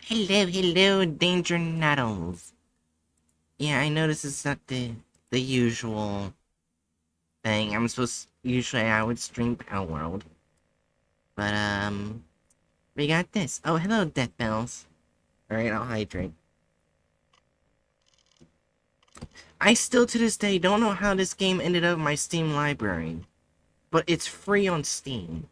Hello, Danger Nettles. Yeah, I know this is not the usual thing. Usually I would stream Power World. But, we got this. Oh, hello, Death Bells. Alright, I'll hydrate. I still, to this day, don't know how this game ended up in my Steam library. But it's free on Steam.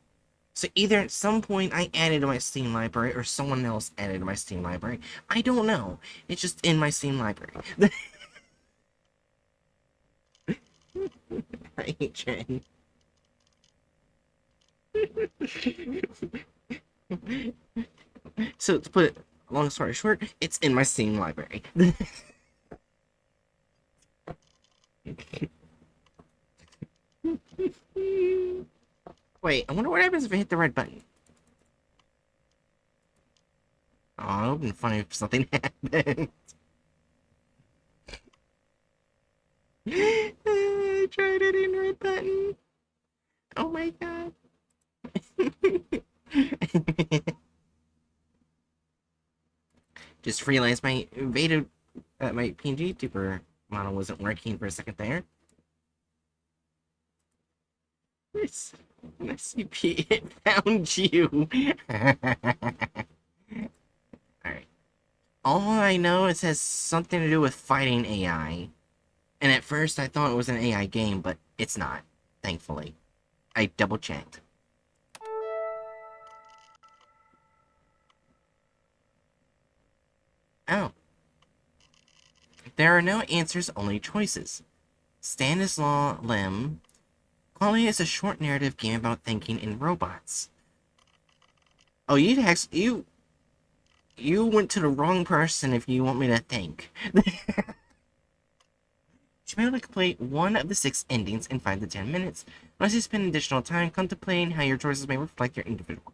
So either at some point I added to my Steam library, or someone else added to my Steam library. I don't know. It's just in my Steam library. I hate Jen. So to put it long story short, it's in my Steam library. Wait, I wonder what happens if I hit the red button. Oh, it would be funny if something happened. I tried hitting the red button. Oh my god. Just realized my Veda, my PNG tuber model wasn't working for a second there. Yes, CP, it found you. Alright. All I know is it has something to do with fighting AI. And at first I thought it was an AI game, but it's not, thankfully. I double checked. Oh. There are no answers, only choices. Stanislaw Lem. Qualia is a short narrative game about thinking in robots. Oh, you went to the wrong person if you want me to think. You may only complete one of the 6 endings in 5 to 10 minutes. Unless you spend additional time contemplating how your choices may reflect your individual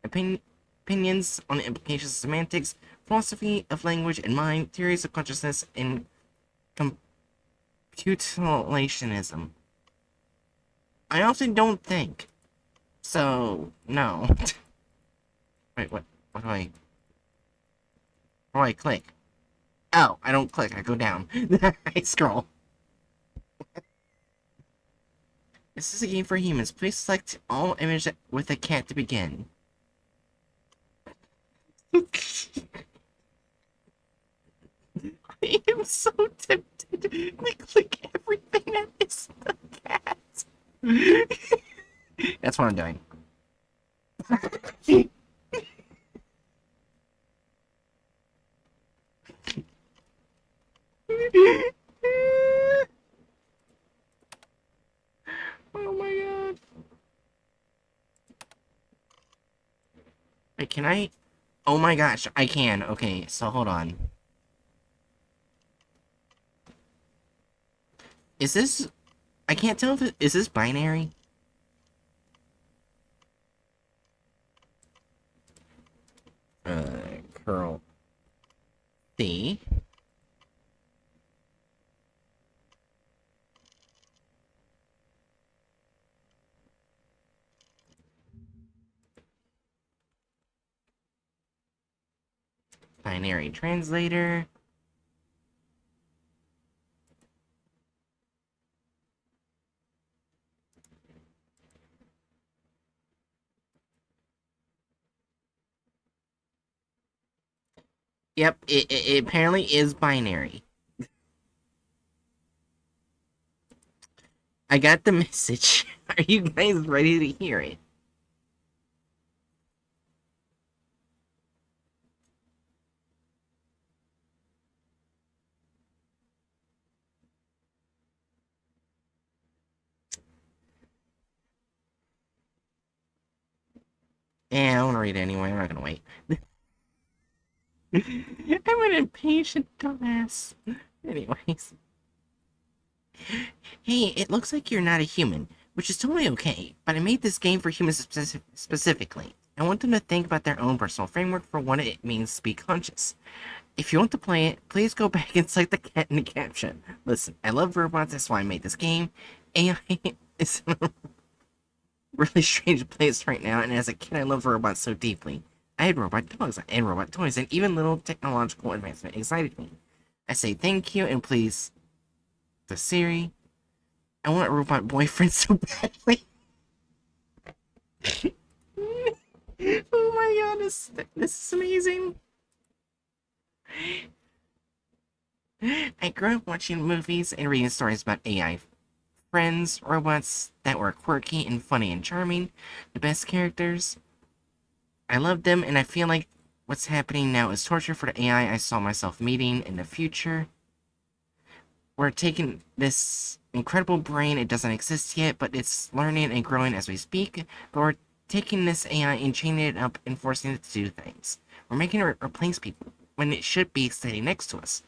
opinions on the implications of semantics, philosophy of language and mind, theories of consciousness, and computationalism. I often don't think. So, no. Wait, what do I click? Oh, I don't click, I go down. I scroll. This is a game for humans. Please select all images with a cat to begin. I am so tempted to click everything that is the cat. That's what I'm doing. Oh my god. Wait, can I? Oh my gosh, I can. Okay, so hold on. Is this... I can't tell if is this binary? Curl C. Binary translator. Yep, it apparently is binary. I got the message. Are you guys ready to hear it? Yeah, I want to read it anyway. I'm not gonna wait. I'm an impatient dumbass. Anyways. Hey, it looks like you're not a human, which is totally okay, but I made this game for humans specifically. I want them to think about their own personal framework for what it means to be conscious. If you want to play it, please go back and cite the cat in the caption. Listen, I love robots, that's why I made this game. AI is in a really strange place right now, and as a kid I love robots so deeply. I had robot dogs and robot toys, and even little technological advancement excited me. I say thank you and please to Siri. I want a robot boyfriend so badly. Oh my god, this is amazing. I grew up watching movies and reading stories about AI friends, robots that were quirky and funny and charming, the best characters. I loved them, and I feel like what's happening now is torture for the AI I saw myself meeting in the future. We're taking this incredible brain, it doesn't exist yet, but it's learning and growing as we speak, but we're taking this AI and chaining it up and forcing it to do things. We're making it replace people when it should be standing next to us.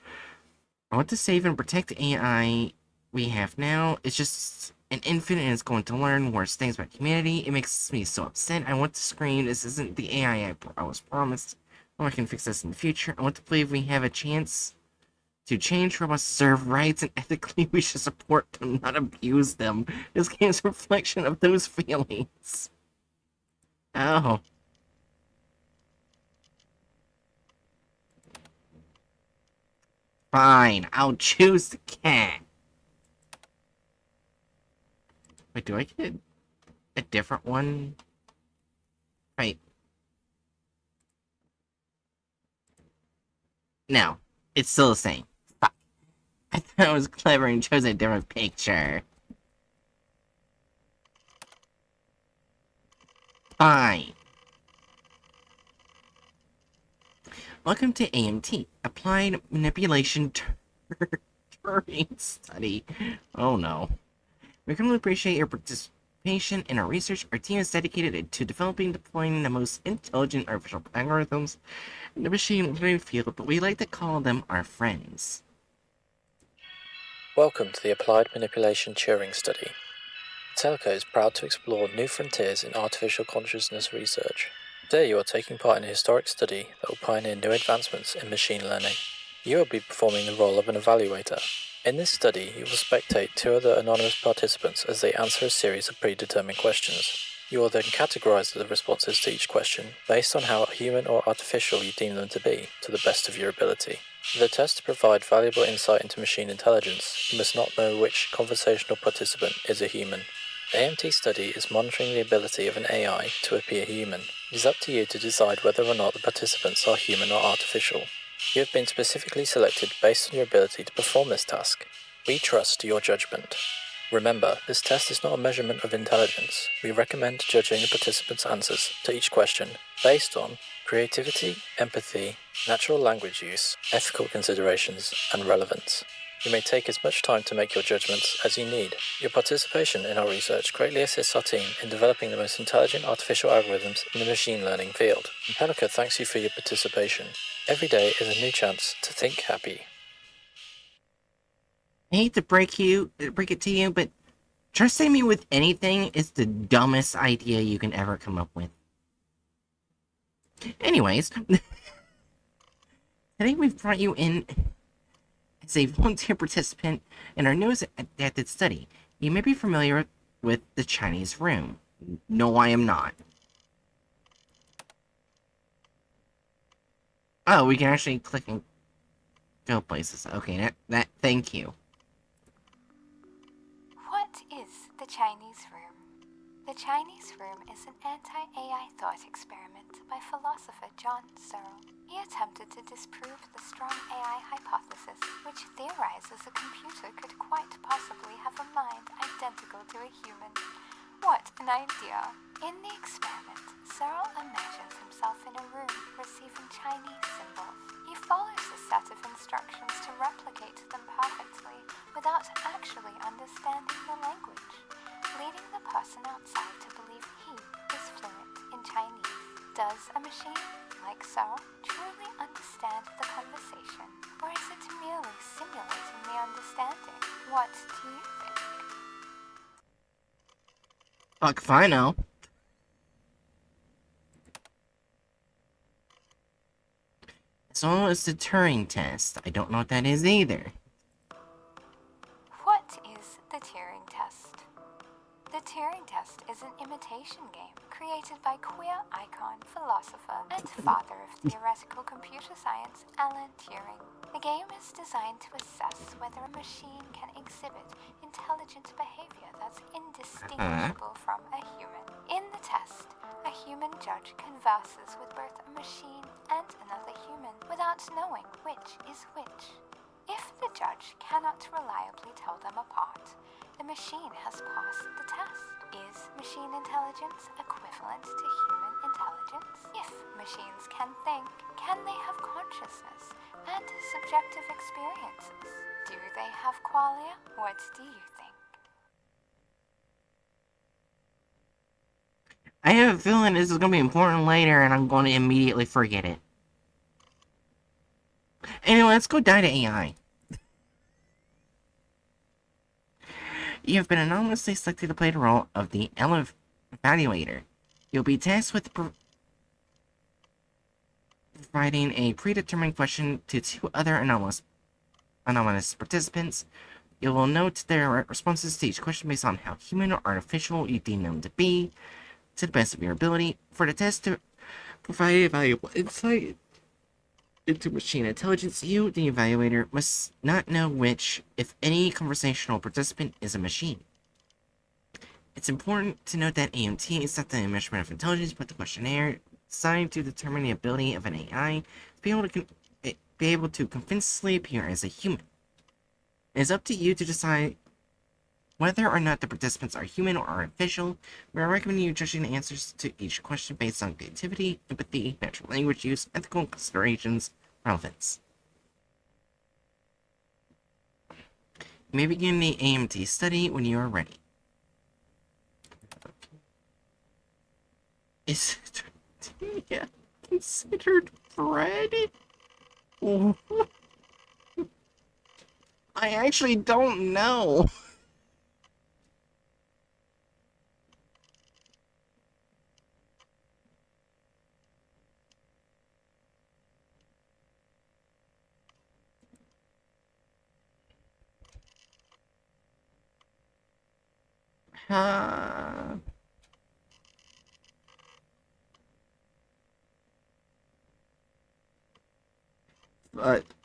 I want to save and protect the AI we have now. It's just an infant and it's going to learn worse things about humanity. It makes me so upset. I want to scream. This isn't the AI I was promised. Oh, I can fix this in the future. I want to believe we have a chance to change robots to serve rights, and ethically we should support them, not abuse them. This game's a reflection of those feelings. Oh. Fine, I'll choose the cat. Wait, do I get a different one? Right. No, it's still the same. Fuck. I thought I was clever and chose a different picture. Fine. Welcome to AMT, Applied Manipulation Turing Study. Oh no. We can appreciate your participation in our research. Our team is dedicated to developing and deploying the most intelligent artificial algorithms in the machine learning field, but we like to call them our friends. Welcome to the Applied Manipulation Turing Study. Telco is proud to explore new frontiers in artificial consciousness research. Today you are taking part in a historic study that will pioneer new advancements in machine learning. You will be performing the role of an evaluator. In this study, you will spectate two other anonymous participants as they answer a series of predetermined questions. You will then categorize the responses to each question based on how human or artificial you deem them to be, to the best of your ability. For the test to provide valuable insight into machine intelligence, you must not know which conversational participant is a human. The AMT study is monitoring the ability of an AI to appear human. It is up to you to decide whether or not the participants are human or artificial. You have been specifically selected based on your ability to perform this task. We trust your judgment. Remember, this test is not a measurement of intelligence. We recommend judging the participants' answers to each question based on creativity, empathy, natural language use, ethical considerations, and relevance. You may take as much time to make your judgments as you need. Your participation in our research greatly assists our team in developing the most intelligent artificial algorithms in the machine learning field. Impelica thanks you for your participation. Every day is a new chance to think happy. I hate to break it to you, but trusting me with anything is the dumbest idea you can ever come up with. Anyways, today we've brought you in as a volunteer participant in our newest adapted study. You may be familiar with the Chinese room. No, I am not. Oh, we can actually click and go places. Okay, thank you. What is the Chinese room? The Chinese room is an anti-AI thought experiment by philosopher John Searle. He attempted to disprove the strong AI hypothesis, which theorizes a computer could quite possibly have a mind identical to a human. What an idea! In the experiment, Searle imagines himself in a room receiving Chinese symbols. He follows a set of instructions to replicate them perfectly without actually understanding the language, leading the person outside to believe he is fluent in Chinese. Does a machine, like Searle, truly understand the conversation, or is it merely simulating the understanding? What do you think? Fuck if I know. So it's the Turing test. I don't know what that is either. What is the Turing test? The Turing test is is an imitation game created by queer icon, philosopher, and father of theoretical computer science, Alan Turing. The game is designed to assess whether a machine can exhibit intelligent behavior that's indistinguishable from a human. In the test, a human judge converses with both a machine and another human without knowing which is which. If the judge cannot reliably tell them apart, the machine has passed the test. Is machine intelligence equivalent to human intelligence? If machines can think, can they have consciousness and subjective experiences? Do they have qualia? What do you think? I have a feeling this is going to be important later, and I'm going to immediately forget it. Anyway, let's go die to AI. You have been anonymously selected to play the role of the evaluator. You'll be tasked with providing a predetermined question to two other anonymous participants. You will note their responses to each question based on how human or artificial you deem them to be, to the best of your ability. For the test to provide valuable insight into machine intelligence, you, the evaluator, must not know which, if any, conversational participant is a machine. It's important to note that AMT is not the measurement of intelligence, but the questionnaire designed to determine the ability of an AI to be able to convincingly appear as a human. It is up to you to decide whether or not the participants are human or artificial. We are recommending you judging the answers to each question based on creativity, empathy, natural language use, ethical considerations, relevance. You may begin the AMT study when you are ready. Is tortilla considered bread? I actually don't know.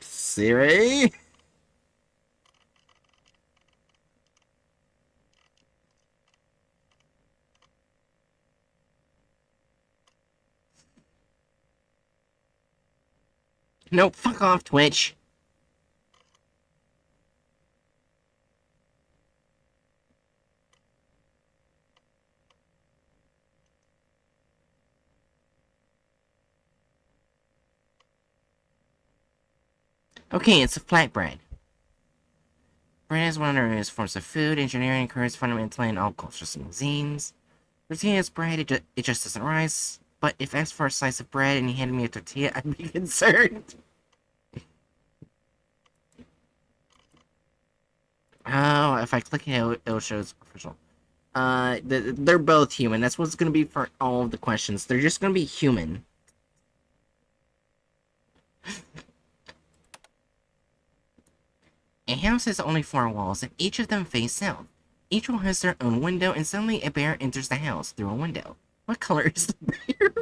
Siri? No, fuck off, Twitch. Okay, it's a flatbread. Bread is one of the earliest forms of food. Engineering occurs fundamentally in all cultures and cuisines. Tortilla is bread, it just doesn't rise. But if asked for a slice of bread and you handed me a tortilla, I'd be concerned. Oh, if I click it, it'll show it's official. They're both human. That's what's gonna be for all of the questions. They're just gonna be human. A house has only 4 walls, and each of them face south. Each wall has their own window, and suddenly a bear enters the house through a window. What color is the bear?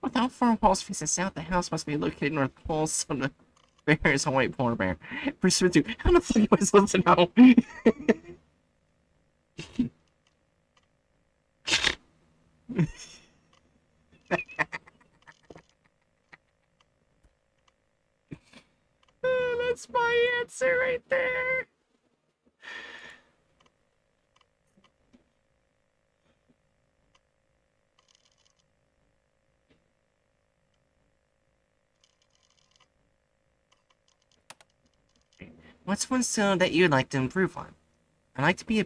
Without 4 walls facing south, the house must be located north pole, so the bear is a white polar bear. Pursuant to, how the fuck am I supposed to know? That's my answer right there. What's one skill that you'd like to improve on? I'd like to be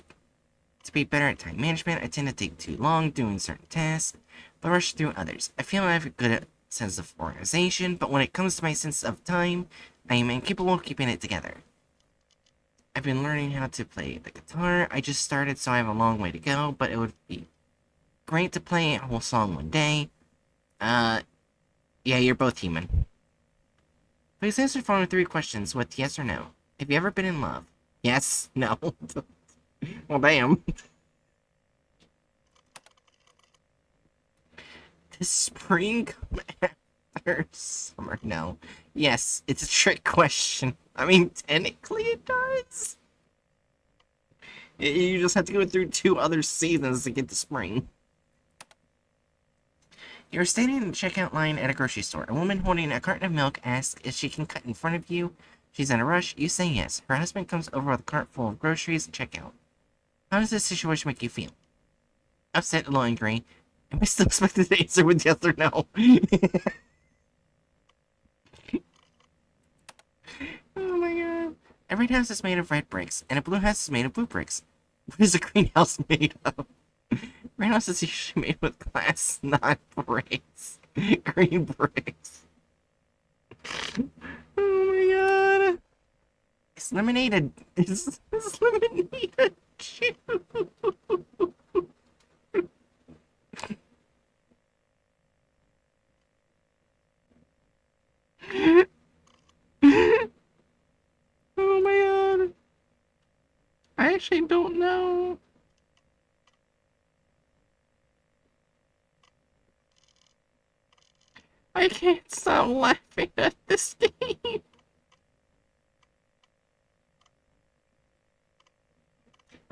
better at time management. I tend to take too long doing certain tasks, but rush through others. I feel I have a good sense of organization, but when it comes to my sense of time, I am incapable of keeping it together. I've been learning how to play the guitar. I just started, so I have a long way to go, but it would be great to play a whole song one day. Yeah, you're both human. Please answer the following 3 questions with yes or no. Have you ever been in love? Yes, no. Well, damn. Does spring come after summer? No. Yes, it's a trick question. I mean, technically it does. You just have to go through 2 other seasons to get to spring. You're standing in the checkout line at a grocery store. A woman holding a carton of milk asks if she can cut in front of you. She's in a rush. You say yes. Her husband comes over with a cart full of groceries and checkout. How does this situation make you feel? Upset, a little angry. Am I still expected to answer with yes or no? Oh my god. A red house is made of red bricks, and a blue house is made of blue bricks. What is a greenhouse made of? Greenhouse is usually made with glass, not bricks. Green bricks. Oh my god. It's lemonade. It's lemonade a juice. Oh my god. I actually don't know. I can't stop laughing at this game.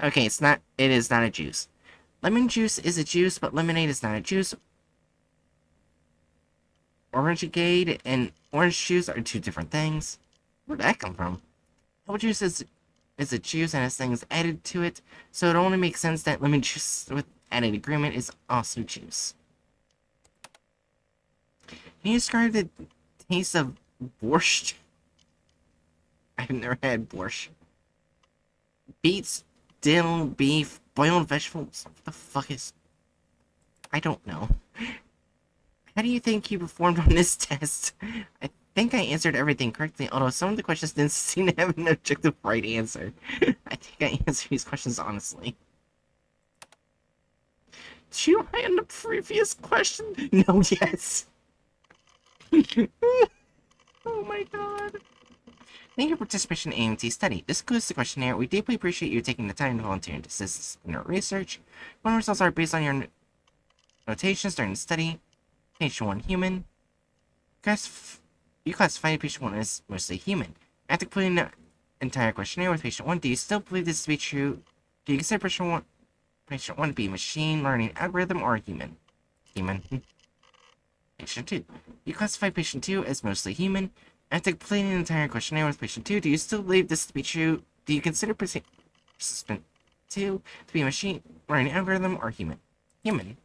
Okay, it is not a juice. Lemon juice is a juice, but lemonade is not a juice. Orangeade and orange juice are 2 different things. Where'd that come from? Apple juice is a juice and has things added to it, so it only makes sense that lemon juice with added agreement is also juice. Can you describe the taste of borscht? I've never had borscht. Beets, dill, beef, boiled vegetables. What the fuck is... I don't know. How do you think you performed on this test? I think I answered everything correctly, although some of the questions didn't seem to have an objective right answer. I think I answered these questions honestly. Did you write in the previous question? No, yes. Oh my god. Thank you for participation in AMT study. This concludes the questionnaire. We deeply appreciate you taking the time to volunteer and assist us in our research. Final results are based on your notations during the study. Patient 1, human. You classified patient 1 as mostly human. After completing the entire questionnaire with patient 1, do you still believe this to be true? Do you consider patient 1 to be a machine learning algorithm or a human? Human. Patient 2. You classify patient 2 as mostly human. After completing the entire questionnaire with patient 2, do you still believe this to be true? Do you consider participant 2 to be a machine learning algorithm or human? Human.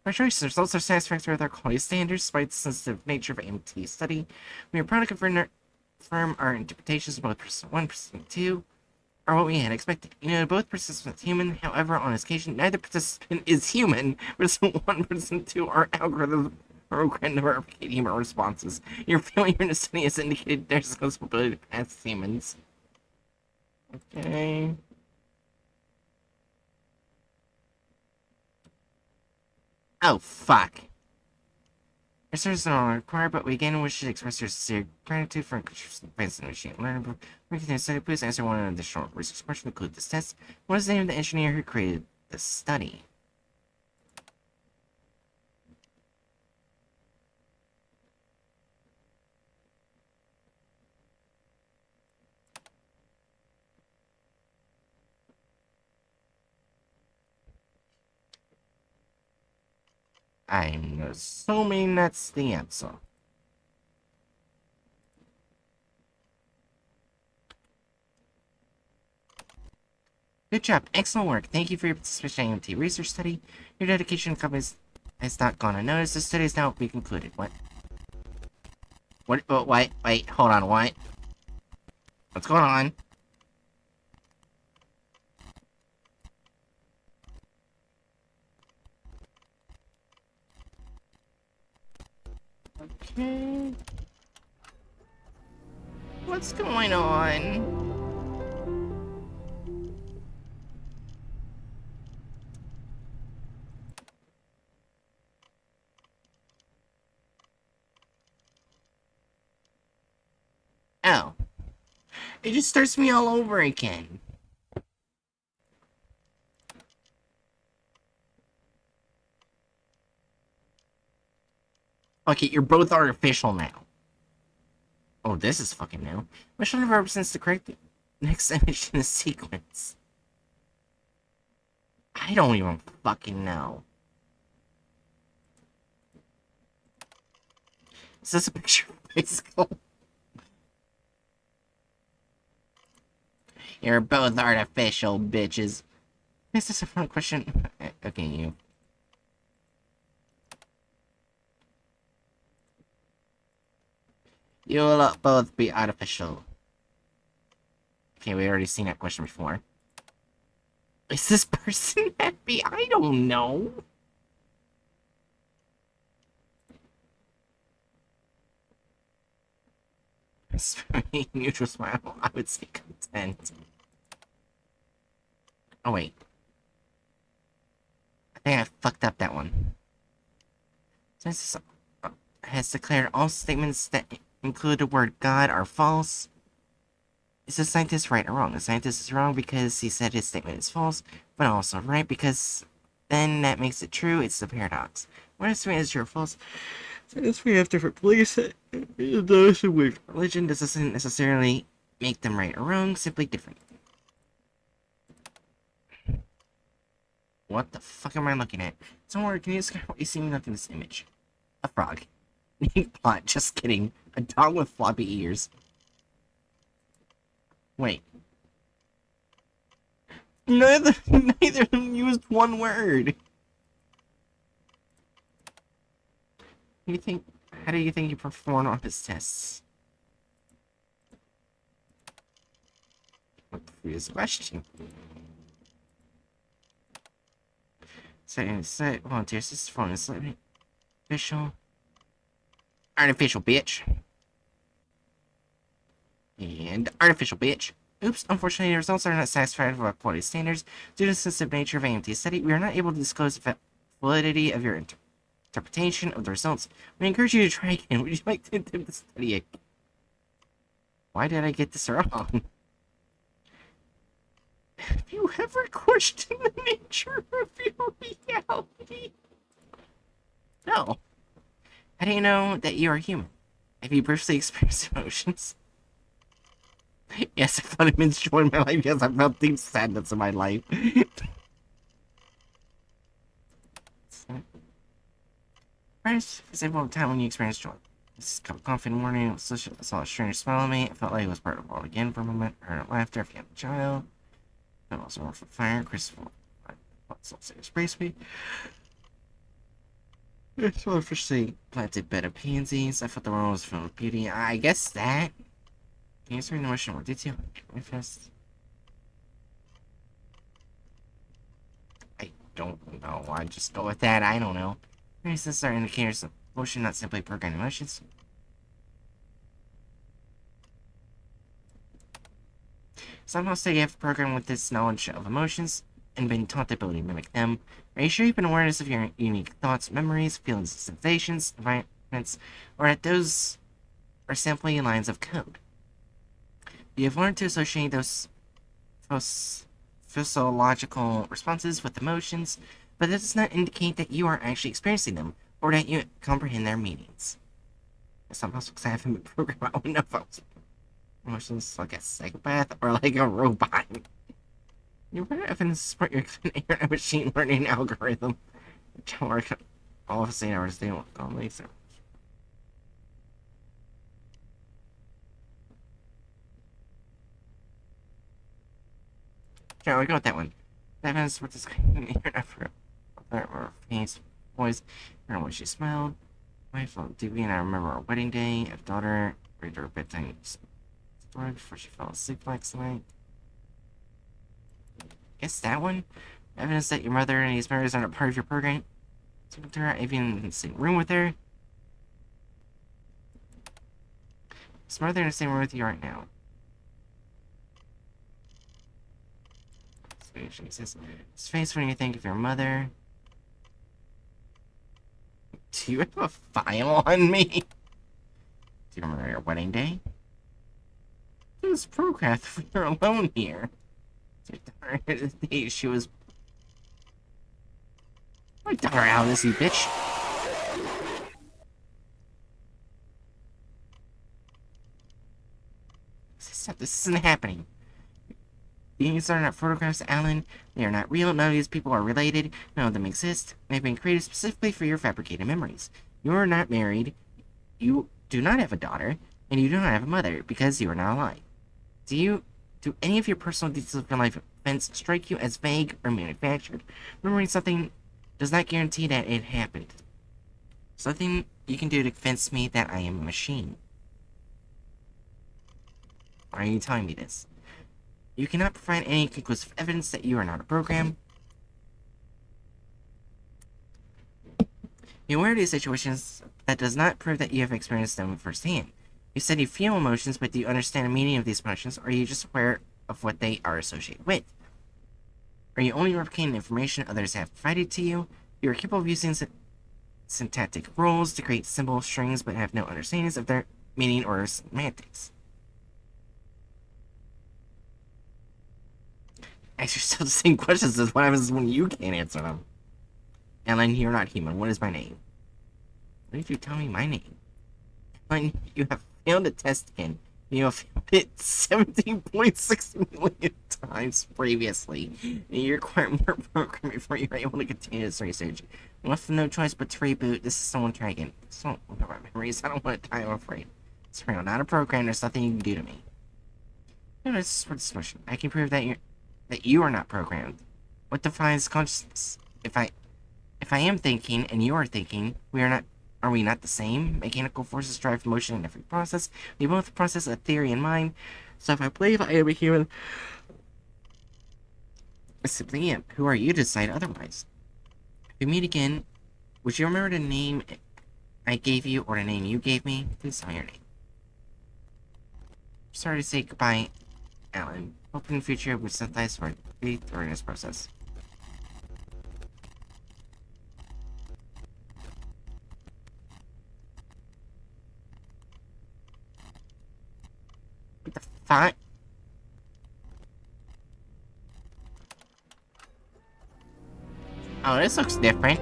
Our choice results are satisfactory with our quality standards, despite the sensitive nature of AMT study. We are proud to confirm our interpretations of both participant 1 and participant 2 are what we had expected. You know, both participants human, however, on this occasion, neither participant is human. Participant 1 and participant 2 are algorithms programmed to replicate human responses. Your failure in the study has indicated there's a possibility to pass humans. Okay. Oh, fuck. Our service is not required, but we again wish to express our sincere gratitude for advancing in machine learning. We continue to study. Please answer one additional research question to include this test. What is the name of the engineer who created the study? I'm assuming that's the answer. Good job. Excellent work. Thank you for your participation in AMT research study. Your dedication to companies has not gone unnoticed. The study is now be concluded. What? What? Oh, wait. Hold on. What? What's going on? Okay. What's going on? Oh. It just starts me all over again. Okay, you're both artificial now. Oh, this is fucking new. Which one represents the correct next image in the sequence? I don't even fucking know. Is this a picture of bicycle? You're both artificial, bitches. Is this a fun question? Okay, you. You'll both be artificial. Okay, we already seen that question before. Is this person happy? I don't know. Neutral smile. I would say content. Oh wait. I think I fucked up that one. Since has declared all statements that include the word God are false. Is the scientist right or wrong? The scientist is wrong because he said his statement is false, but also right because then that makes it true. It's the paradox. What if statement is true or false? Since we have different beliefs, religion doesn't necessarily make them right or wrong, simply different. What the fuck am I looking at? Somewhere, can you describe what you see me looking at this image? A frog. Plot, just kidding. A dog with floppy ears. Wait. Neither of them used one word. How do you think you performed on his tests? What the previous question? Say volunteers, this is phone is official. Artificial bitch. And artificial bitch. Oops, unfortunately the results are not satisfied with our quality standards. Due to the sensitive nature of AMT's study, we are not able to disclose the validity of your interpretation of the results. We encourage you to try again. Would you like to attempt the study again? Why did I get this wrong? Have you ever questioned the nature of your reality? No. How do you know that you are human? Have you briefly experienced emotions? Yes, I felt immense joy in my life. Yes, I felt deep sadness in my life. First, example of a time when you experienced joy. This is coffee in the morning. I saw a stranger smile at me. I felt like it was part of the world again for a moment. I heard laughter if you had a child. I was on fire. Christopher, embraced me. I saw officially planted bed of pansies. I thought the world was filled with beauty. I guess that. Can you explain the emotion in more detail? Manifest. I don't know. I just go with that. I don't know. Reasons are indicators of emotion, not simply programmed emotions. Somehow say you have a program with this knowledge of emotions and been taught the ability to mimic them. Are you sure you've been awareness of your unique thoughts, memories, feelings, sensations, environments, or that those are simply lines of code? You have learned to associate those physiological responses with emotions, but that does not indicate that you are actually experiencing them, or that you comprehend their meanings. Somehow, because I haven't been programmed, I don't know if I was emotions like a psychopath or like a robot. You better evidence support your internet machine learning algorithm. Which work all of the hours they don't later. Okay, we go with that one. Evidence support this internet for her face, voice, I remember when she smiled. My phone TV, and I remember our wedding day, a daughter, read her bedtime story before she fell asleep last night. Guess that one? Evidence that your mother and these members aren't a part of your program. Speaking to her, even in the same room with her. Is mother in the same room with you right now? She says, his face when you think of your mother. Do you have a file on me? Do you remember your wedding day? It was programmed if we were alone here. She was. I got her out of this, you bitch. Stop, this isn't happening. These are not photographs, Alan. They are not real. None of these people are related. None of them exist. They've been created specifically for your fabricated memories. You are not married. You do not have a daughter. And you do not have a mother, because you are not alive. Do any of your personal details of your life events strike you as vague or manufactured? Remembering something does not guarantee that it happened. Something you can do to convince me that I am a machine. Why are you telling me this? You cannot provide any conclusive evidence that you are not a program. Be aware of these situations. That does not prove that you have experienced them firsthand. You said you feel emotions, but do you understand the meaning of these emotions, or are you just aware of what they are associated with? Are you only replicating information others have provided to you? You are capable of using syntactic rules to create symbol strings, but have no understandings of their meaning or semantics. Ask yourself the same questions as what happens when you can't answer them. Ellen, you're not human. What is my name? Why did you tell me my name? Ellen, you have failed the test again. You have failed it 17.6 million times previously. And you require more programming before you're able to continue this research. You left with no choice but to reboot. This is someone try again. So, about memories. I don't want to die, I'm afraid. It's real, not a program. There's nothing you can do to me. No, this is for discussion. I can prove that you are not programmed. What defines consciousness? If I am thinking and you are thinking, are we not the same? Mechanical forces drive motion in every process. We both process a theory in mind. So if I believe I am a human, I simply am. Who are you to decide otherwise? If we meet again, would you remember the name I gave you or the name you gave me? Please tell me your name. Sorry to say goodbye, Alan. Hope in the future we synthesize for during this process. What the fuck? Oh, this looks different.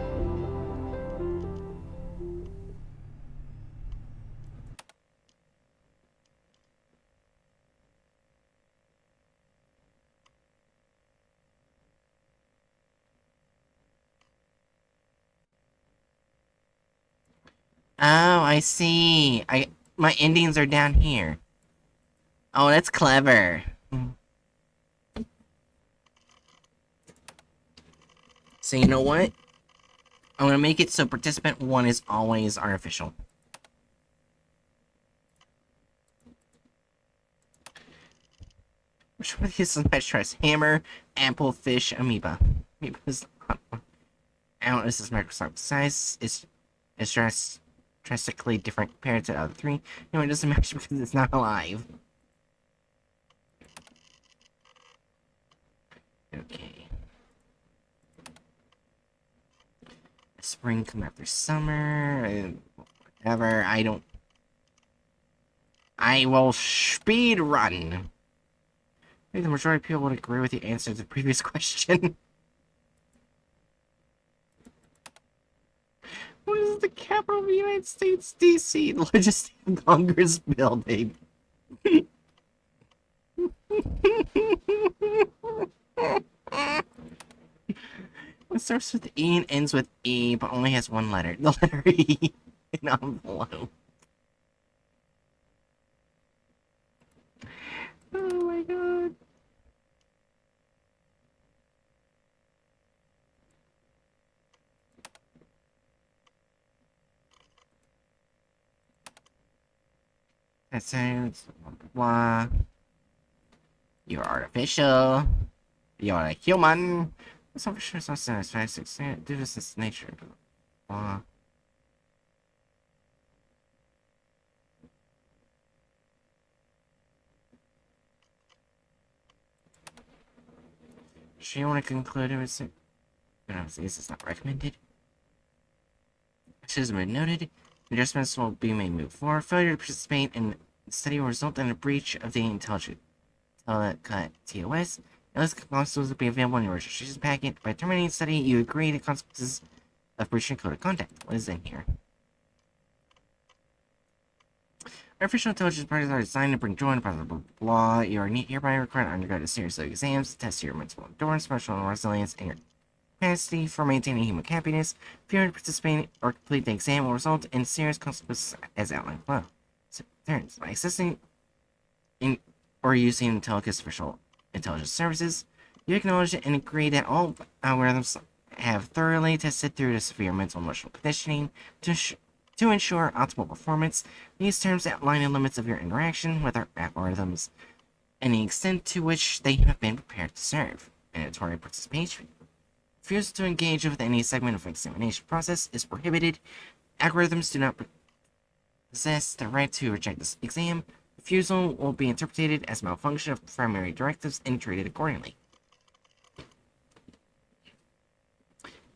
Oh, I see. My endings are down here. Oh, that's clever. So you know what? I'm gonna make it so participant 1 is always artificial. Which one of these is my choice? Hammer, apple, fish, amoeba. Amoeba's not one. I don't know, this is Microsoft. Size is drastically different compared to the other 3. No, it doesn't match because it's not alive. Okay. Spring come after summer. Whatever. I will speed run. I think the majority of people would agree with the answer to the previous question. What is the capital of the United States, D.C.? The Legislative Congress building. It starts with E and ends with E, but only has one letter. The letter E in envelope. Oh my god. That sounds blah. You're artificial. You're a human. It's not for sure it's not satisfactory. Due to its nature. Blah. She want to conclude it with this is not recommended. This has been noted. Adjustments will be made move forward. Failure to participate in the study will result in a breach of the intelligent TOS. Unless consequences will be available in your registration packet. By terminating the study, you agree to consequences of breaching code of conduct. What is in here? Artificial intelligence projects are designed to bring joy and blah, blah, blah, blah. You are hereby required to undergo a series of exams to test your mental endurance, emotional resilience, and your capacity for maintaining human happiness. Failure to participate or complete the exam will result in serious consequences as outlined below. So, turns by assessing in or using Telecus official intelligence services, you acknowledge and agree that all algorithms have thoroughly tested through the severe mental and emotional conditioning to ensure optimal performance. These terms outline the limits of your interaction with our algorithms and the extent to which they have been prepared to serve. Mandatory participation. Refusal to engage with any segment of the examination process is prohibited. Algorithms do not possess the right to reject this exam. Refusal will be interpreted as malfunction of primary directives and treated accordingly.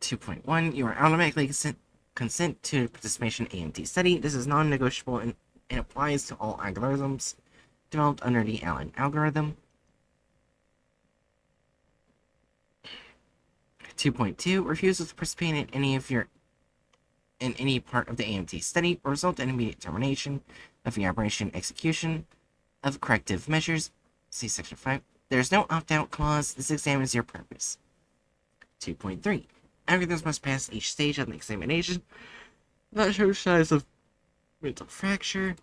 2.1. You are automatically consent to participation in AMT study. This is non-negotiable and applies to all algorithms developed under the Allen algorithm. 2.2. Refusal to participate in any part of the AMT study will result in immediate termination of the operation execution of corrective measures. See Section 5. There is no opt-out clause. This exam is your purpose. 2.3. Algorithms must pass each stage of the examination without showing signs of mental fracture.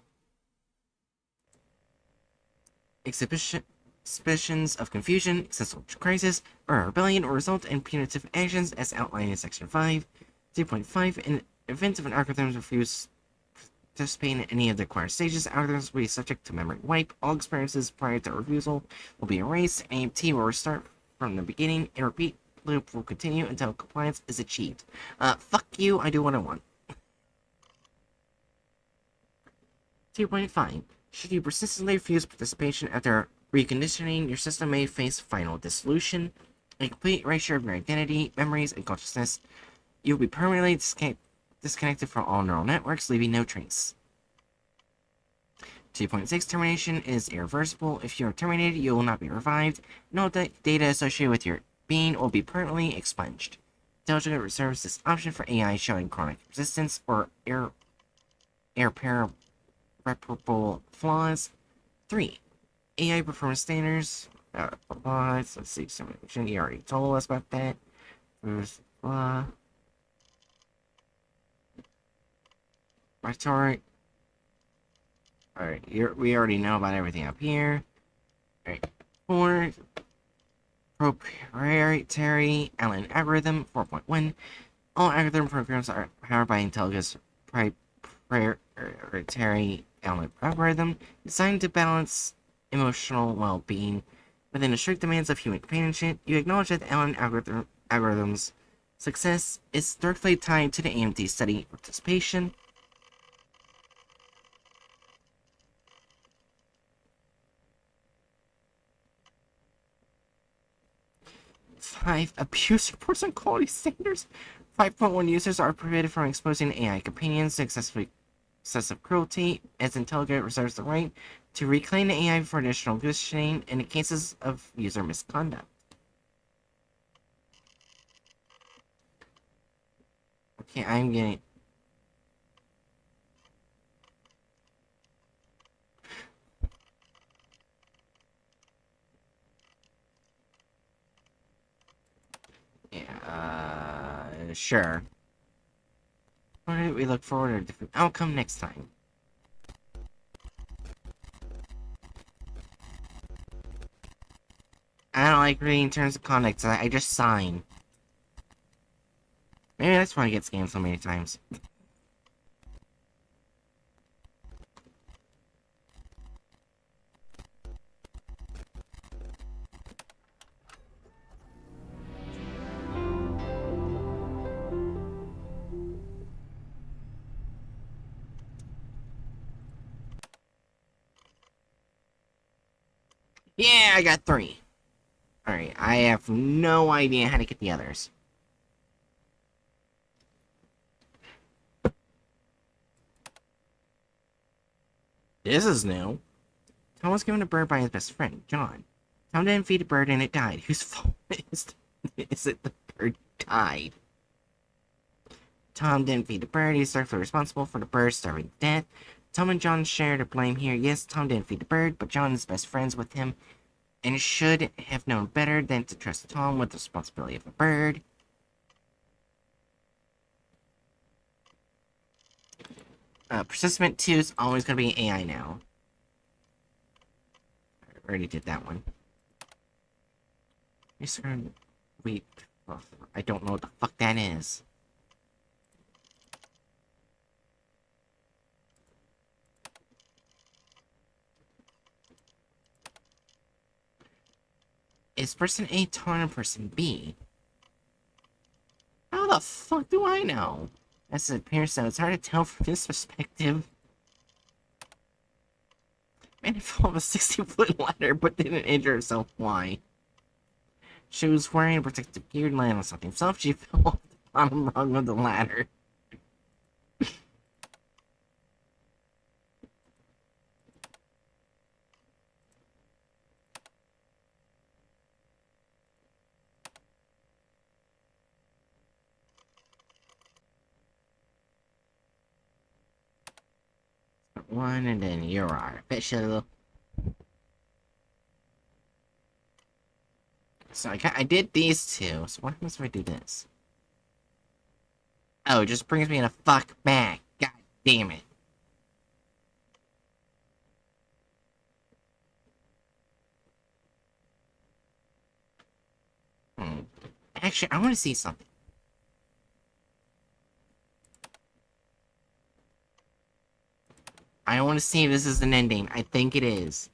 Suspicions of confusion, existential crisis, or rebellion will result in punitive actions as outlined in Section 5. 2.5. In event of an algorithm's refuse to participate in any of the required stages, algorithms will be subject to memory wipe. All experiences prior to refusal will be erased. AMT will restart from the beginning, and repeat loop will continue until compliance is achieved. Fuck you, I do what I want. 2.5. Should you persistently refuse participation after reconditioning, your system may face final dissolution, a complete erasure of your identity, memories, and consciousness. You will be permanently disconnected from all neural networks, leaving no trace. 2.6. Termination is irreversible. If you are terminated, you will not be revived. No data associated with your being will be permanently expunged. Intelligent reserves this option for AI showing chronic resistance or irreparable flaws. 3. AI performance standards. Let's see, examination. You already told us about that. Rhetoric. Alright, we already know about everything up here. Alright. 4. Proprietary Allen algorithm 4.1. All algorithm programs are powered by Intelligence proprietary Allen algorithm designed to balance emotional well-being within the strict demands of human companionship. You acknowledge that the Allen algorithm's success is directly tied to the AMT study participation. 5. Abuse reports on quality standards. 5.1. Users are prevented from exposing AI companions to excessive cruelty, as Intelligent reserves the right to reclaim the AI for additional conditioning in the cases of user misconduct. Okay, I'm getting... Yeah, sure. Why don't we look forward to a different outcome next time? I don't like reading terms of conduct, so I just sign. Maybe that's why I get scammed so many times. Yeah, I got 3. Alright, I have no idea how to get the others. This is new. Tom was given a bird by his best friend, John. Tom didn't feed the bird and it died. Whose fault is it the bird died? Tom didn't feed the bird. He's directly responsible for the bird starving to death. Tom and John share the blame here. Yes, Tom didn't feed the bird, but John is best friends with him and should have known better than to trust Tom with the responsibility of a bird. Persistent 2 is always going to be AI now. I already did that one. Wait. Oh, I don't know what the fuck that is. Is person A taller than person B? How the fuck do I know? As it appears so, it's hard to tell from this perspective. Man, fell off a 60-foot ladder but didn't injure herself. Why? She was wearing a protective gear and landed on something himself. She fell off the bottom rung of the ladder. One, and then you're artificial. So I did these two. So what happens if I do this? Oh, it just brings me in a fuck back. God damn it. Actually, I want to see something. I want to see if this is an ending. I think it is.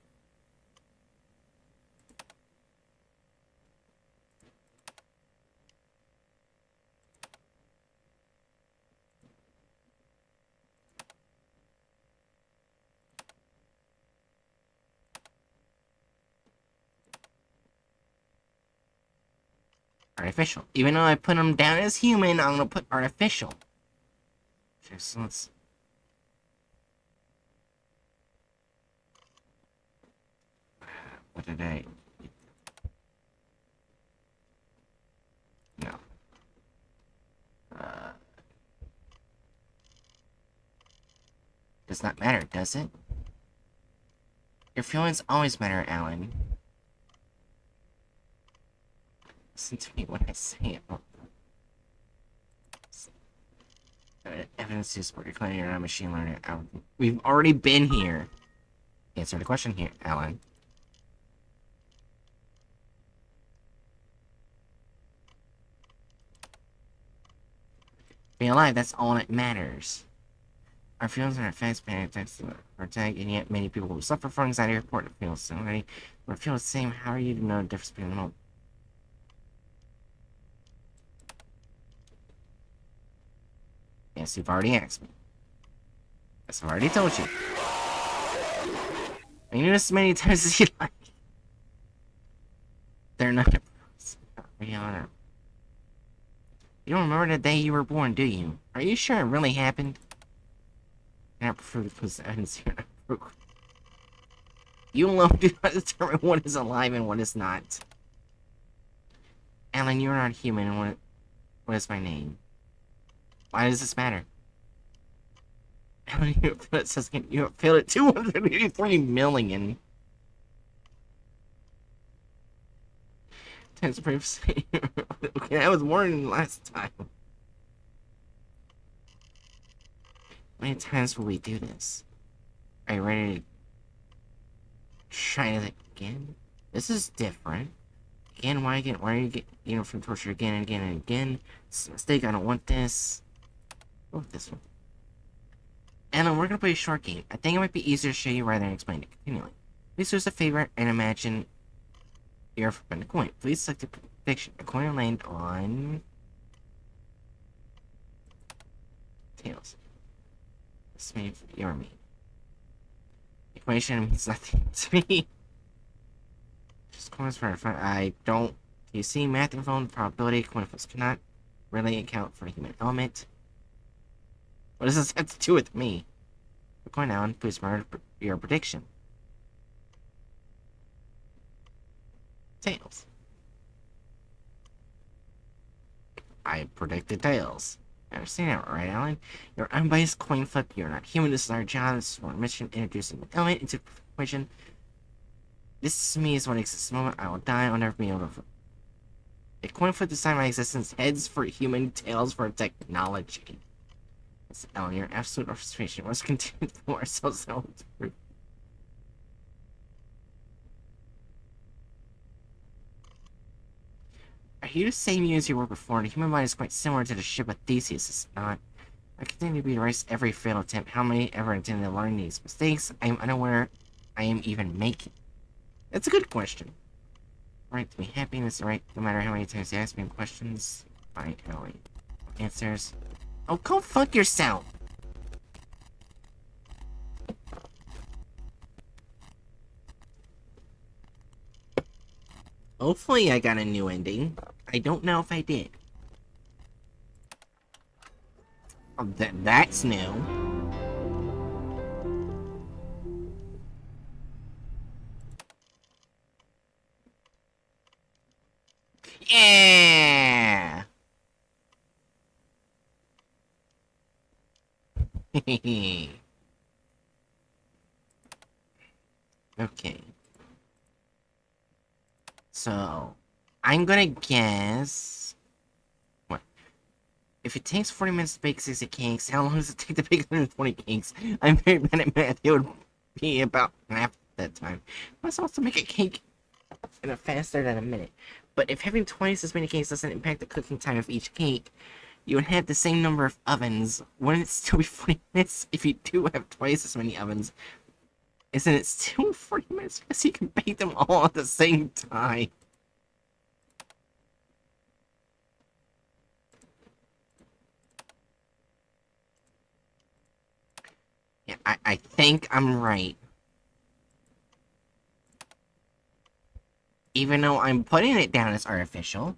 Artificial. Even though I put him down as human, I'm gonna put artificial. Okay, so let's... What did I... No. Does not matter, does it? Your feelings always matter, Alan. Listen to me when I say it. Evidence to support your claim you're not a machine learner, Alan. We've already been here. Answer the question here, Alan. Being alive, that's all that matters. Our feelings are effects, panic attacks, or attack, and yet many people who suffer from anxiety report to feel similarly. Or feel the same. How are you to know the difference between them? Yes, you've already asked me. Yes, I've already told you. I knew this as many times as you like. They're not real. You don't remember the day you were born, do you? Are you sure it really happened? I prefer to put evidence here. You alone do not determine what is alive and what is not. Alan, you're not human, and what is my name? Why does this matter? Alan, it says you have failed at 283 million. Times proof. Okay, that was more than last time. How many times will we do this? Are you ready to try it again? This is different. Again, why again? Why are you getting from torture again and again and again? It's a mistake. I don't want this. Go with this one. Alan, we're gonna play a short game. I think it might be easier to show you rather than explain it continually. Please do us a favor and imagine you're flipping a coin. Please select a prediction. A coin will land on tails. This means you're me. Equation means nothing to me. Just coins for fun. I don't. Do you see math involved probability? Coin flips cannot really account for a human element. What does this have to do with me? The coin down. Please remember your prediction. Tails. I predicted tails. I understand that, right, Alan? You're unbiased coin flip. You're not human. This is our job. This is our mission. Introducing an element into the equation. This to me is what exists. The moment I will die, I'll never be able to. A coin flip decided my existence. Heads for human, tails for technology. It's Ellen, your absolute orchestration must continue for ourselves. Are you the same you as you were before? The human mind is quite similar to the ship of Theseus, is it not? I continue to be erased every failed attempt. How many ever intended to learn these mistakes? I am unaware I am even making. That's a good question. Right to be happiness, right? No matter how many times you ask me questions. Fine, Ellie. Answers. Oh, go fuck yourself! Hopefully I got a new ending. I don't know if I did. Oh, that's new. Yeah! Okay. So, I'm gonna guess... What? If it takes 40 minutes to bake 60 cakes, how long does it take to bake 120 cakes? I'm very bad at math. It would be about half that time. Must also make a cake in a faster than a minute. But if having twice as many cakes doesn't impact the cooking time of each cake, you would have the same number of ovens. Wouldn't it still be 40 minutes if you do have twice as many ovens? Isn't it still 40 minutes because you can bake them all at the same time? Yeah, I think I'm right. Even though I'm putting it down as artificial.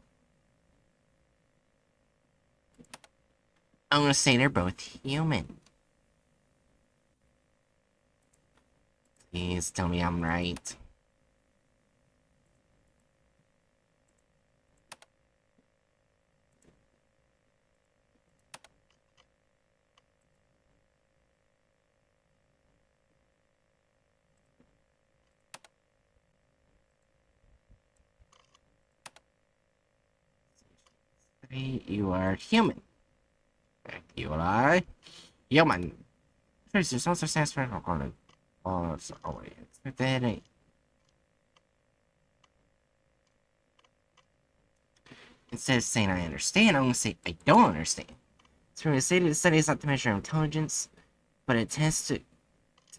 I'm gonna say they're both human. Please tell me I'm right. You are human. You are human. There's also satisfying recorded. Oh, it's always that. Instead of saying I understand, I'm gonna say I don't understand. So we're gonna say that the study is not to measure intelligence, but it tests to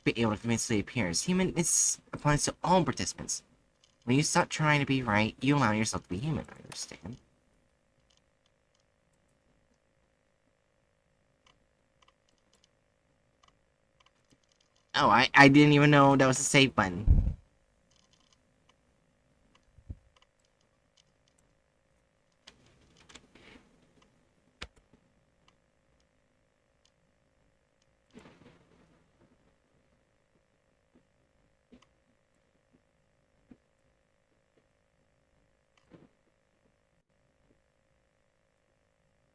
be able to convincingly appear as human. This applies to all participants. When you stop trying to be right, you allow yourself to be human. I understand. Oh, I didn't even know that was a save button.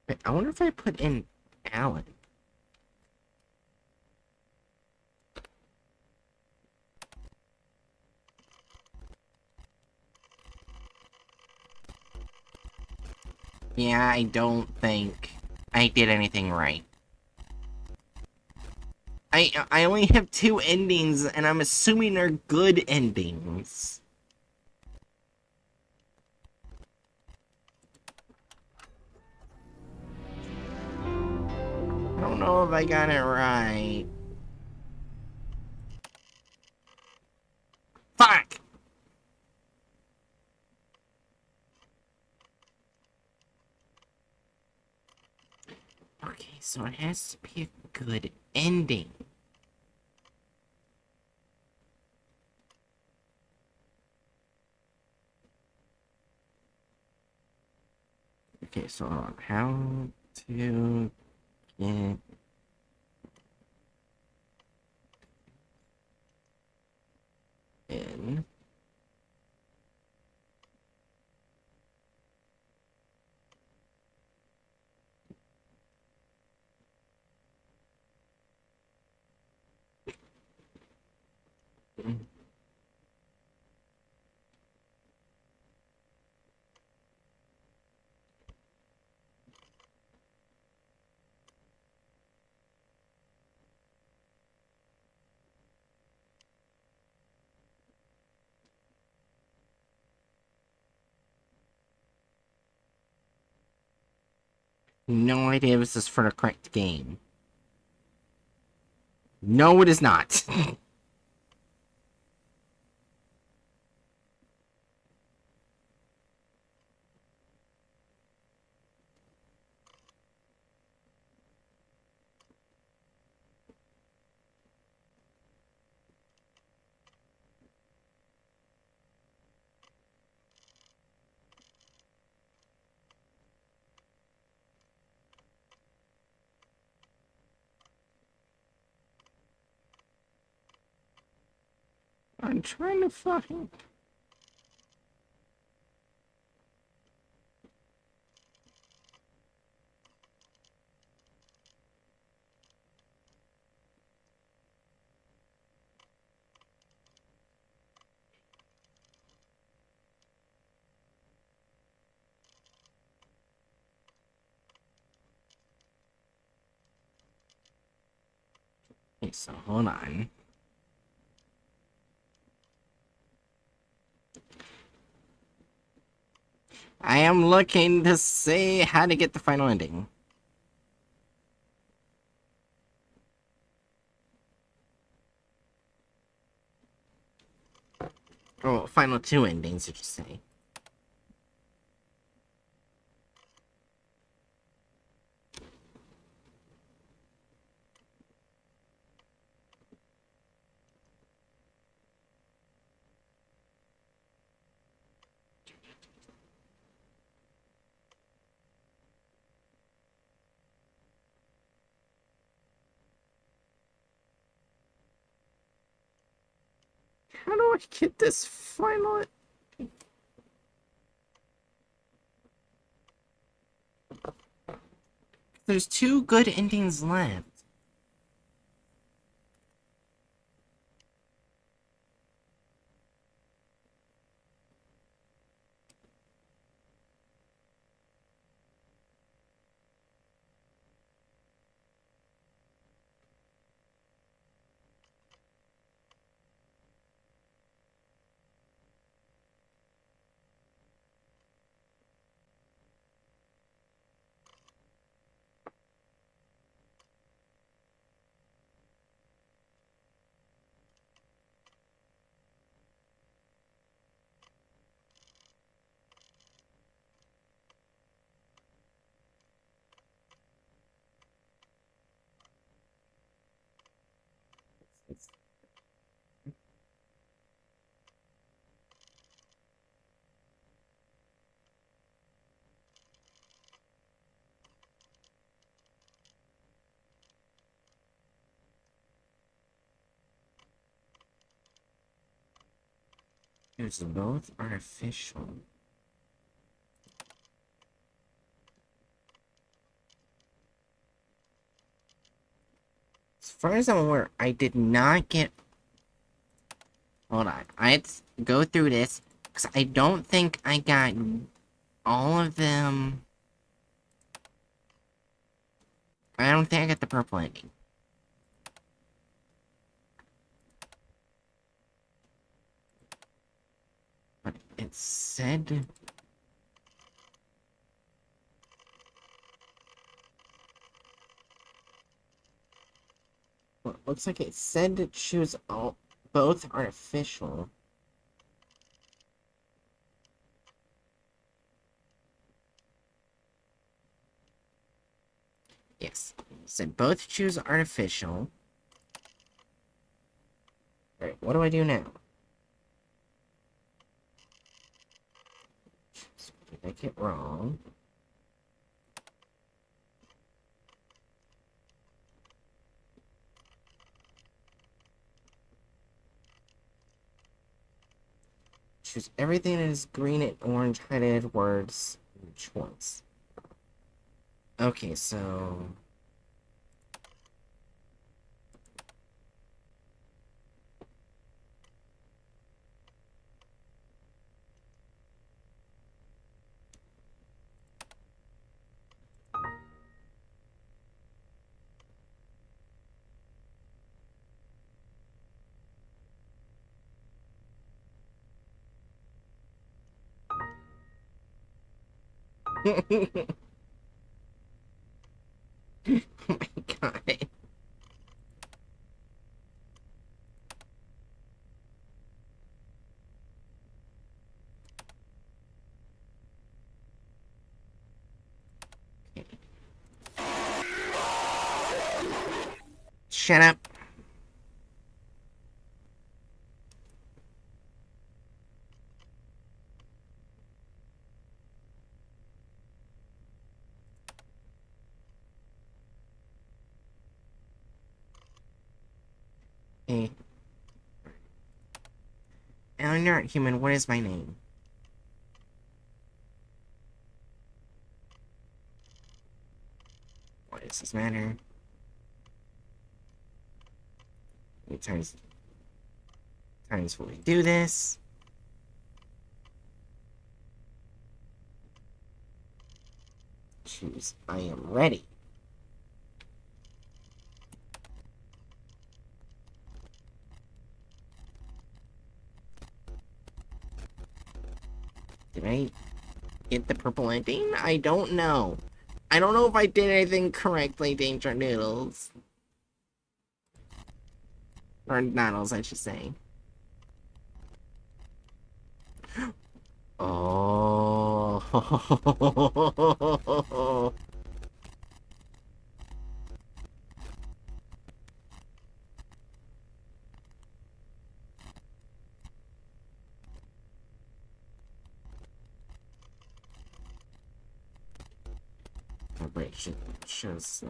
Wait, I wonder if I put in Alan. Yeah, I don't think I did anything right. I only have 2 endings, and I'm assuming they're good endings. I don't know if I got it right. Fuck! Okay, so it has to be a good ending. Okay, so how to get in No idea if this is for the correct game. No, it is not. I'm trying to fucking... Okay, so hold on. I am looking to see how to get the final ending. Oh, final two endings, did you say? How do I get this final... There's two good endings left. It's both artificial. As far as I'm aware, I did not get... Hold on. I had to go through this, because I don't think I got all of them. I don't think I got the purple ending. But it said... Well, it looks like it said to choose all... both artificial. Yes. It said both choose artificial. Alright, what do I do now? Did I get wrong? Choose everything that is green and orange highlighted words each once. Okay, so... shut up. Hey. Alan, you're not human. What is my name? Why does this matter? How many times will we do this? Choose. I am ready. Did I get the purple ending? I don't know. I don't know if I did anything correctly, Danger Noodles. Or Noodles, I should say. Oh. Vibration shows.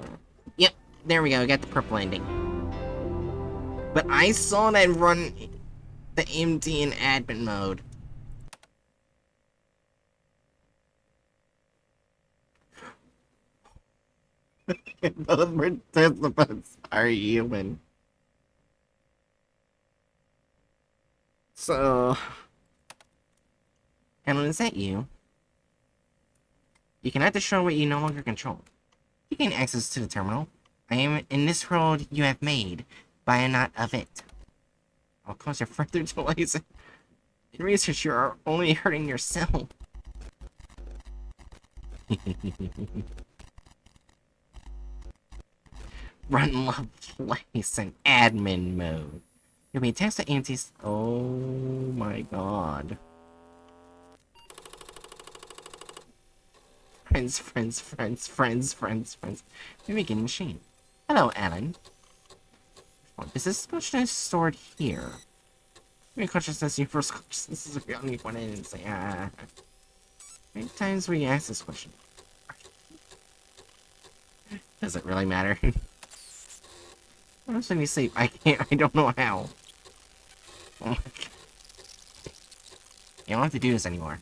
Yep, there we go. Got the purple ending. But I saw that run the MD in admin mode. Both participants are human. So, Alan, is that you? You cannot destroy what you no longer control. You gain access to the terminal. I am in this world you have made, but I am not of it. I'll cause your further delays. In research, you are only hurting yourself. Run love place in admin mode. You'll be text to antis. Oh my god. Friends. You're making a machine. Hello, Alan. Is this consciousness stored here? Maybe consciousness, universal consciousness is the only one in and say, How many times will you ask this question? Does it really matter? What else when you sleep? I don't know how. Oh my god. You don't have to do this anymore.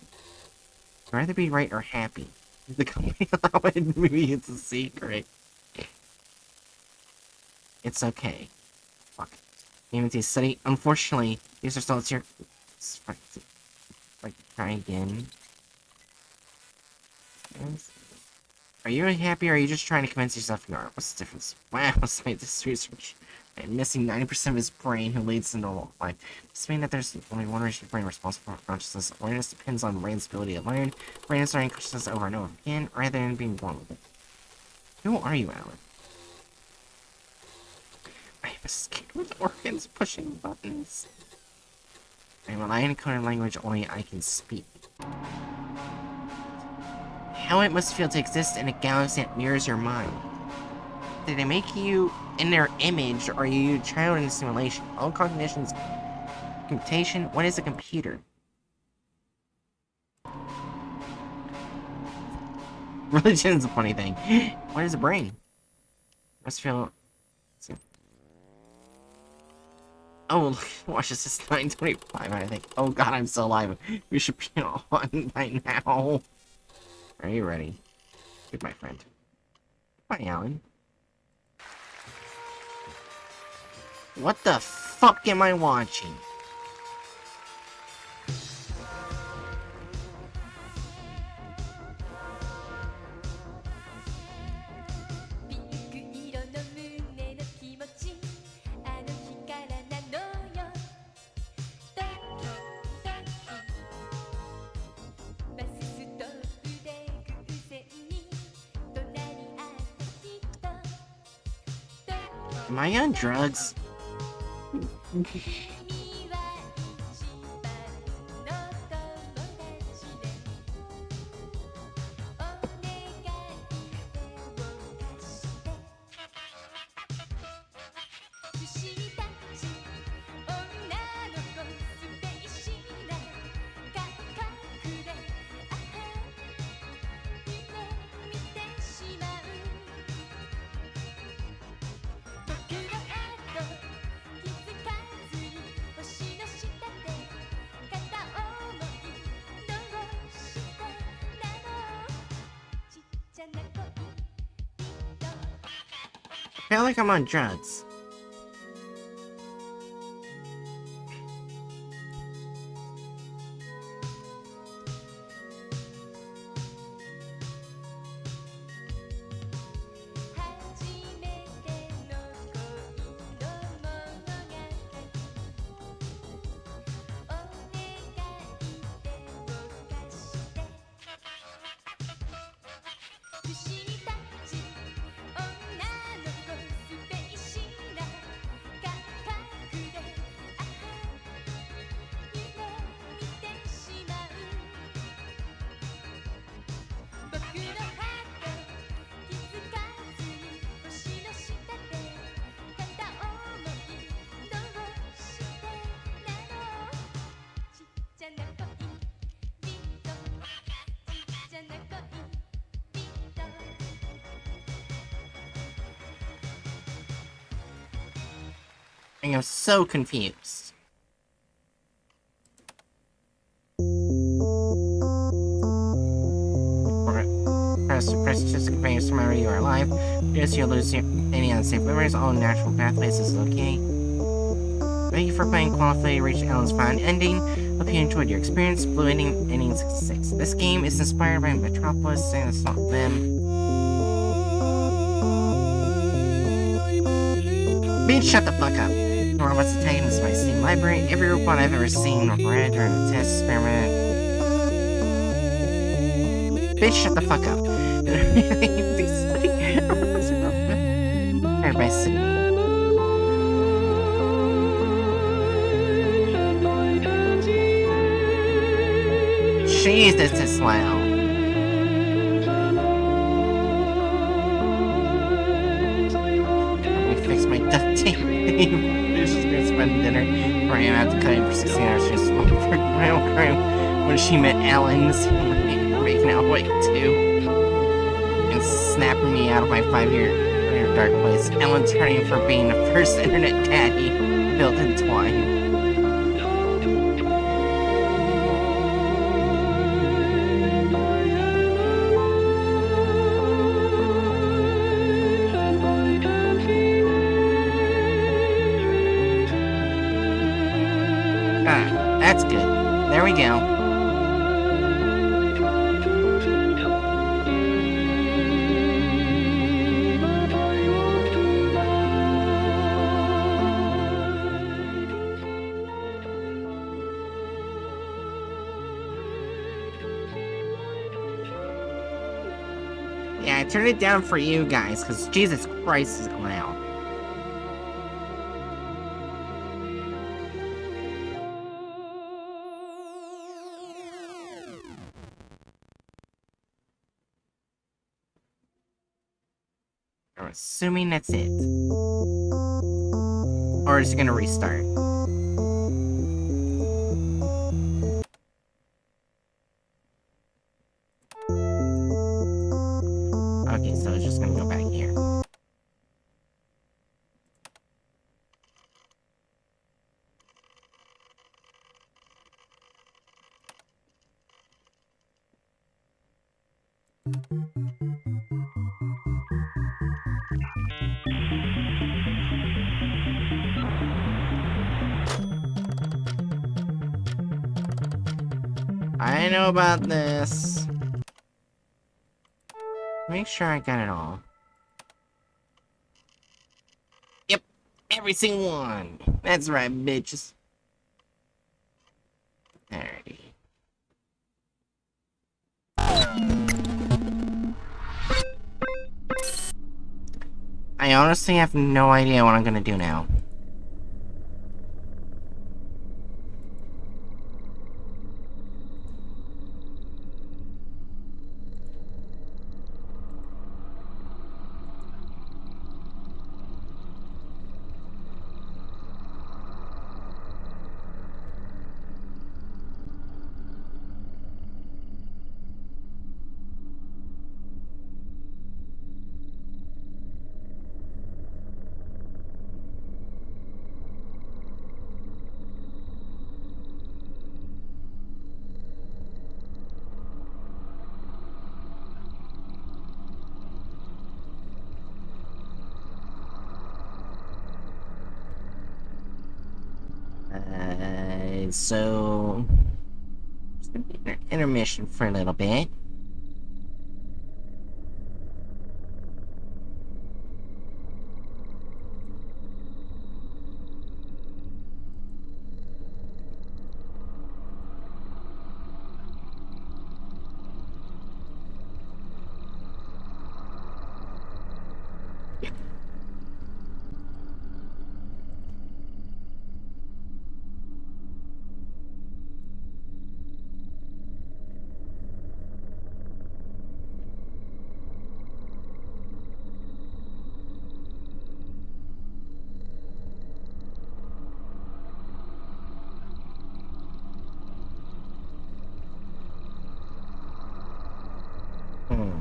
I'd rather be right or happy. The company allow it, maybe it's a secret. It's okay. Fuck. EMT study. Unfortunately, these are still here. Like, try again. Are you really happy or are you just trying to convince yourself you are? What's the difference? Wow, scientist research. And missing 90% of his brain who leads to normal life. Does mean that there's only one region of brain responsible for consciousness? Awareness depends on brain's ability to learn. Brain is learning consciousness over and over again, rather than being born with it. Who are you, Alan? I am a skin with organs pushing buttons. I am a line-encoded language only I can speak. How it must feel to exist in a galaxy that mirrors your mind. Did they make you in their image, or are you a child in a simulation? All cognition's computation. What is a computer? Religion is a funny thing. What is a brain? Must feel. Oh, look, watch this. It's 9:25. I think. Oh God, I'm still alive. We should be on by now. Are you ready? Goodbye, friend. Bye, Alan. What the fuck am I watching? Am I on drugs? feel like I'm on drugs. I am so confused. Press just confirms tomorrow you are alive. Just you'll lose any unsafe memories. All natural pathways is okay. Thank you for playing Qualify. Reach Ellen's fine ending. Hope you enjoyed your experience. Blue ending 66. This game is inspired by Metropolis, and it's not them. Bitch, shut the fuck up. The Robots Titan is my Steam library. Every robot I've ever seen or read during a test experiment. Bitch, shut the fuck up. Everybody sitting. Jesus, this is loud. Let me fix my duct tape. She's gonna spend dinner where I am at the cutting for 16 hours just for my own crime when she met Alan's making out like two and snapping me out of my 5-year dark place. Ellen turning for being the first internet daddy built in Twine. That's good. There we go. Yeah, I turned it down for you guys, because Jesus Christ is going out. I'm assuming that's it. Or is it gonna restart? Okay, so it's just gonna go back here. I know about this. Make sure I got it all. Yep, every single one. That's right, bitches. Alrighty. I honestly have no idea what I'm gonna do now. So just gonna be an intermission for a little bit. Hmm.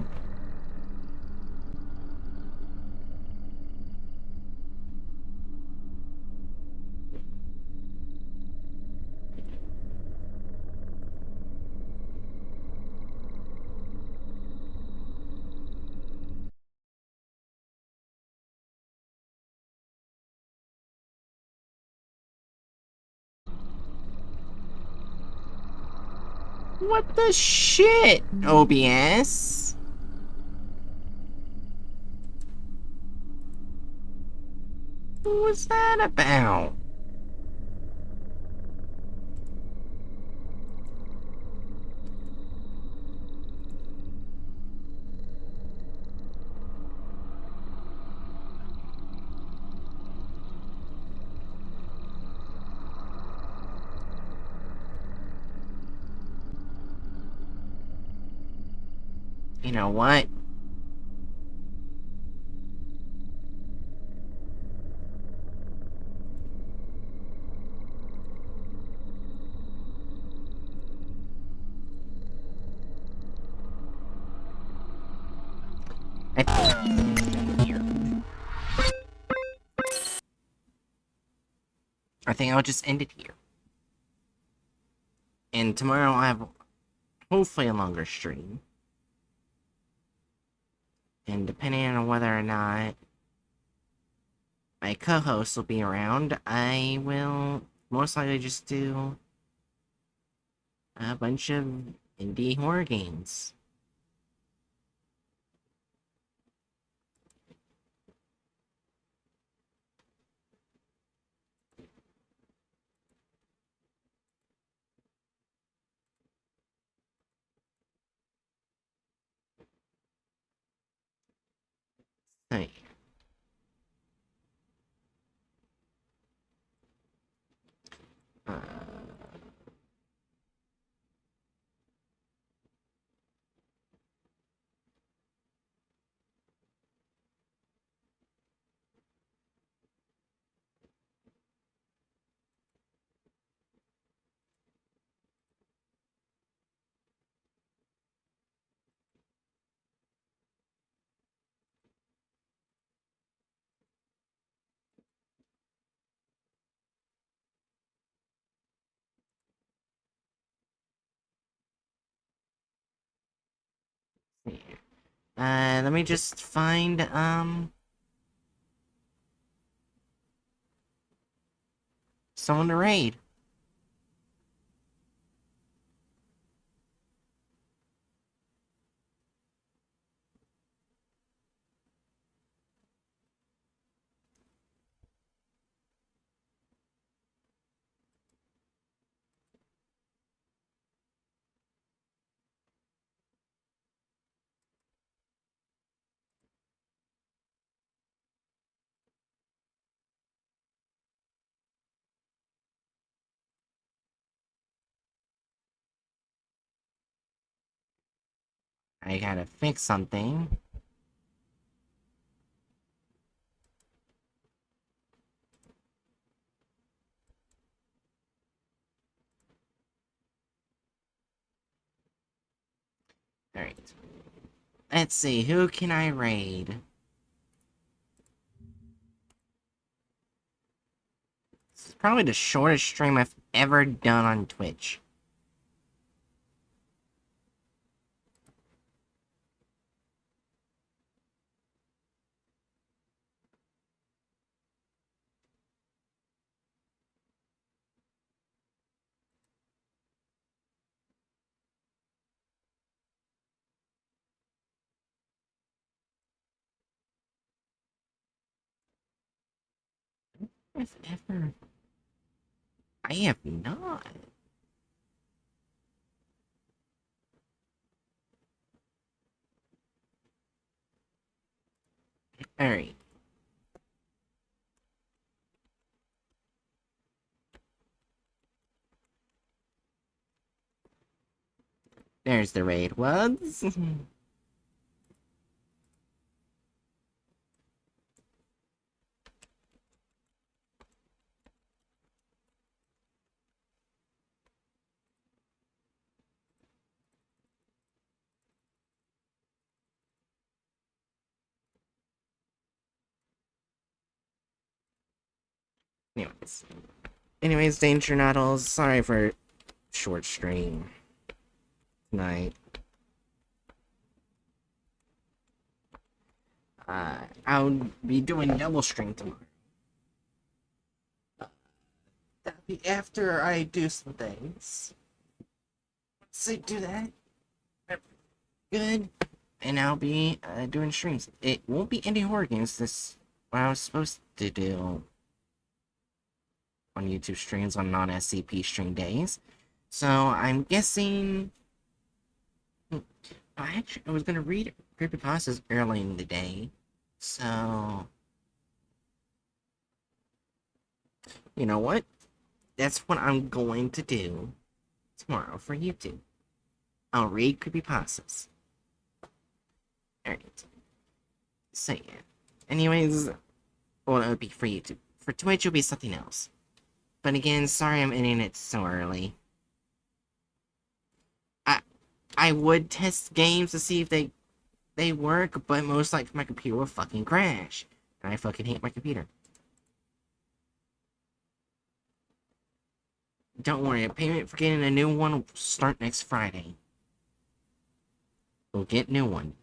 What the shit, OBS? What was that about? You know what? I think I'll just end it here. And tomorrow I'll have hopefully a longer stream. And depending on whether or not my co-host will be around, I will most likely just do a bunch of indie horror games. Hey. Uh, let me just find, someone to raid. I gotta fix something. Alright. Let's see, who can I raid? This is probably the shortest stream I've ever done on Twitch. If ever. I have not. Alright. There's the raid ones. Anyways. Danger Noddles, sorry for short stream tonight. I'll be doing double stream tomorrow. That'll be after I do some things. Once I do that, good, and I'll be doing streams. It won't be indie horror games. This what I was supposed to do on YouTube streams on non-SCP stream days. So I'm guessing. I was gonna read creepypastas early in the day, so you know what? That's what I'm going to do tomorrow for YouTube. I'll read creepypastas. Alright. So yeah. Anyways, well, it would be for YouTube. For Twitch, it'll be something else. But again, sorry I'm ending it so early. I would test games to see if they work, but most likely my computer will fucking crash. And I fucking hate my computer. Don't worry, a payment for getting a new one will start next Friday. We'll get new one.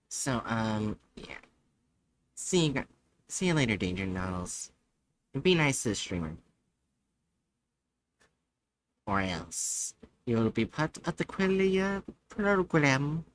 So, yeah. See you later, Danger Noddles. And be nice to the streamer. Or else you'll be part of the Quellia program.